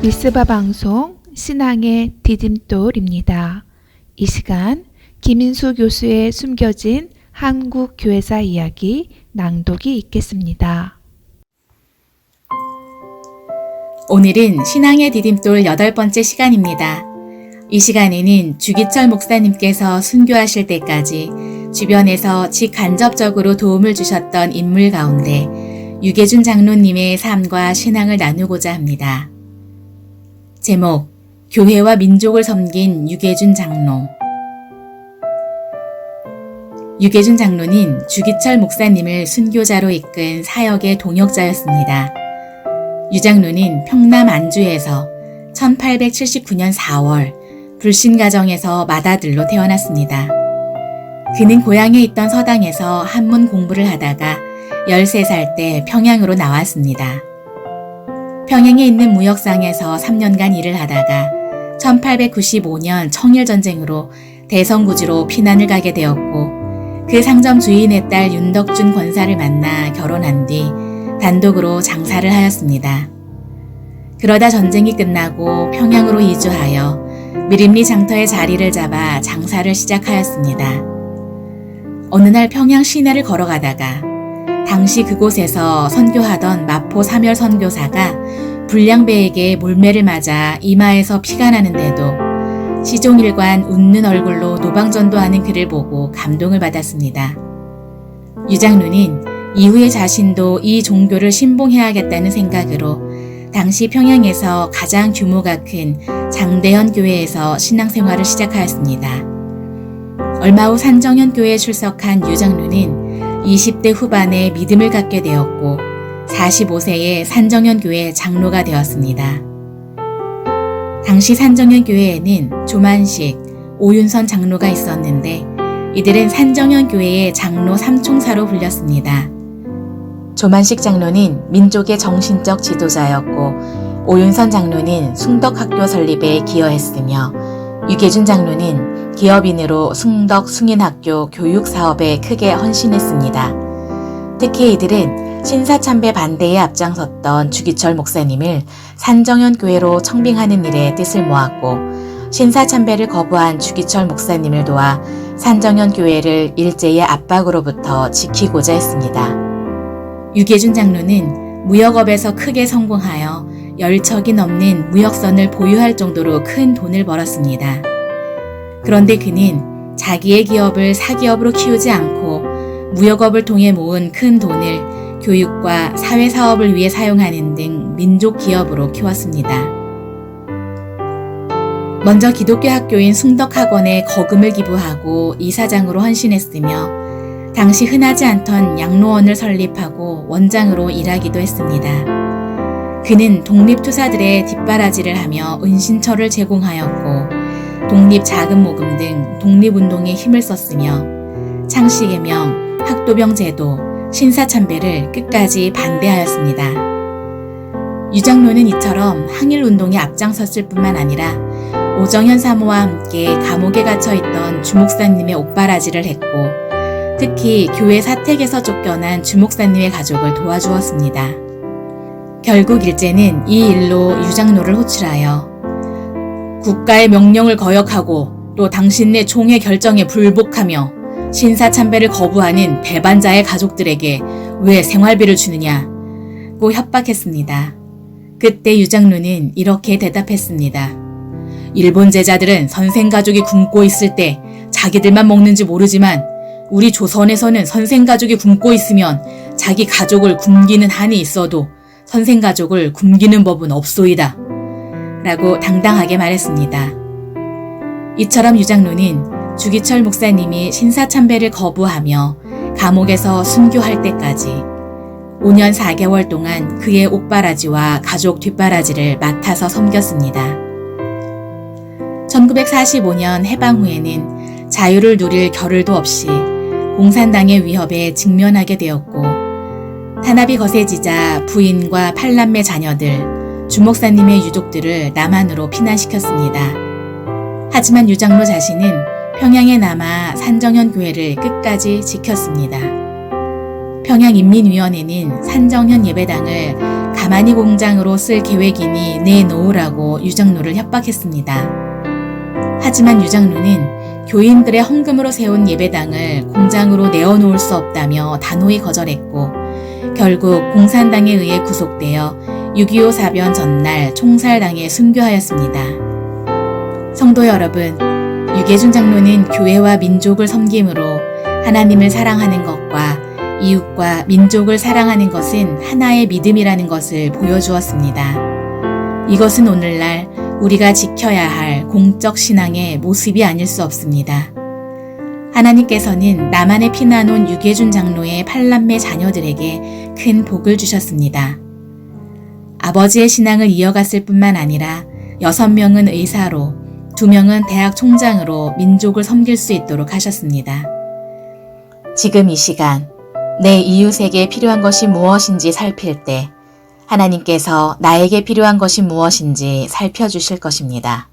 미스바 방송 신앙의 디딤돌입니다. 이 시간 김인수 교수의 숨겨진 한국 교회사 이야기 낭독이 있겠습니다. 오늘은 신앙의 디딤돌 8번째 시간입니다. 이 시간에는 주기철 목사님께서 순교하실 때까지 주변에서 직간접적으로 도움을 주셨던 인물 가운데 유계준 장로님의 삶과 신앙을 나누고자 합니다. 제목, 교회와 민족을 섬긴 유계준 장로. 유계준 장로는 주기철 목사님을 순교자로 이끈 사역의 동역자였습니다. 유 장로는 평남 안주에서 1879년 4월 불신 가정에서 맏아들로 태어났습니다. 그는 고향에 있던 서당에서 한문 공부를 하다가 13살 때 평양으로 나왔습니다. 평양에 있는 무역상에서 3년간 일을 하다가 1895년 청일전쟁으로 대성구지로 피난을 가게 되었고 그 상점 주인의 딸 윤덕준 권사를 만나 결혼한 뒤 단독으로 장사를 하였습니다. 그러다 전쟁이 끝나고 평양으로 이주하여 미림리 장터의 자리를 잡아 장사를 시작하였습니다. 어느 날 평양 시내를 걸어가다가 당시 그곳에서 선교하던 마포 사멸 선교사가 불량배에게 몰매를 맞아 이마에서 피가 나는데도 시종일관 웃는 얼굴로 노방전도하는 그를 보고 감동을 받았습니다. 유 장로는 이후에 자신도 이 종교를 신봉해야겠다는 생각으로 당시 평양에서 가장 규모가 큰 장대현 교회에서 신앙생활을 시작하였습니다. 얼마 후 산정현 교회에 출석한 유 장로는 20대 후반에 믿음을 갖게 되었고 45세에 산정현 교회 장로가 되었습니다. 당시 산정현 교회에는 조만식, 오윤선 장로가 있었는데 이들은 산정현 교회의 장로 삼총사로 불렸습니다. 조만식 장로는 민족의 정신적 지도자였고 오윤선 장로는 숭덕학교 설립에 기여했으며 유계준 장로는 기업인으로 숭덕 숭인학교 교육사업에 크게 헌신했습니다. 특히 이들은 신사참배 반대에 앞장섰던 주기철 목사님을 산정현 교회로 청빙하는 일에 뜻을 모았고 신사참배를 거부한 주기철 목사님을 도와 산정현 교회를 일제의 압박으로부터 지키고자 했습니다. 유계준 장로는 무역업에서 크게 성공하여 10척이 넘는 무역선을 보유할 정도로 큰 돈을 벌었습니다. 그런데 그는 자기의 기업을 사기업으로 키우지 않고 무역업을 통해 모은 큰 돈을 교육과 사회사업을 위해 사용하는 등 민족 기업으로 키웠습니다. 먼저 기독교 학교인 숭덕학원에 거금을 기부하고 이사장으로 헌신했으며 당시 흔하지 않던 양로원을 설립하고 원장으로 일하기도 했습니다. 그는 독립투사들의 뒷바라지를 하며 은신처를 제공하였고 독립자금모금 등 독립운동에 힘을 썼으며 창씨개명, 학도병 제도, 신사참배를 끝까지 반대하였습니다. 유 장로는 이처럼 항일운동에 앞장섰을 뿐만 아니라 오정현 사모와 함께 감옥에 갇혀있던 주목사님의 옥바라지를 했고 특히 교회 사택에서 쫓겨난 주목사님의 가족을 도와주었습니다. 결국 일제는 이 일로 유 장로를 호출하여 국가의 명령을 거역하고 또 당신네 총의 결정에 불복하며 신사참배를 거부하는 배반자의 가족들에게 왜 생활비를 주느냐고 협박했습니다. 그때 유 장로는 이렇게 대답했습니다. 일본 제자들은 선생가족이 굶고 있을 때 자기들만 먹는지 모르지만 우리 조선에서는 선생가족이 굶고 있으면 자기 가족을 굶기는 한이 있어도 선생가족을 굶기는 법은 없소이다. 라고 당당하게 말했습니다. 이처럼 유 장로는 주기철 목사님이 신사참배를 거부하며 감옥에서 순교할 때까지 5년 4개월 동안 그의 옥바라지와 가족 뒷바라지를 맡아서 섬겼습니다. 1945년 해방 후에는 자유를 누릴 겨를도 없이 공산당의 위협에 직면하게 되었고 탄압이 거세지자 부인과 8남매 자녀들, 주목사님의 유족들을 남한으로 피난시켰습니다. 하지만 유 장로 자신은 평양에 남아 산정현 교회를 끝까지 지켰습니다. 평양인민위원회는 산정현 예배당을 가만히 공장으로 쓸 계획이니 내놓으라고 유장로를 협박했습니다. 하지만 유장로는 교인들의 헌금으로 세운 예배당을 공장으로 내어놓을 수 없다며 단호히 거절했고 결국 공산당에 의해 구속되어 6.25 사변 전날 총살당해 순교하였습니다. 성도 여러분, 유계준 장로는 교회와 민족을 섬김으로 하나님을 사랑하는 것과 이웃과 민족을 사랑하는 것은 하나의 믿음이라는 것을 보여주었습니다. 이것은 오늘날 우리가 지켜야 할 공적 신앙의 모습이 아닐 수 없습니다. 하나님께서는 남한에 피난온 유계준 장로의 8남매 자녀들에게 큰 복을 주셨습니다. 아버지의 신앙을 이어갔을 뿐만 아니라 6명은 의사로 2명은 대학 총장으로 민족을 섬길 수 있도록 하셨습니다. 지금 이 시간 내 이웃에게 필요한 것이 무엇인지 살필 때 하나님께서 나에게 필요한 것이 무엇인지 살펴주실 것입니다.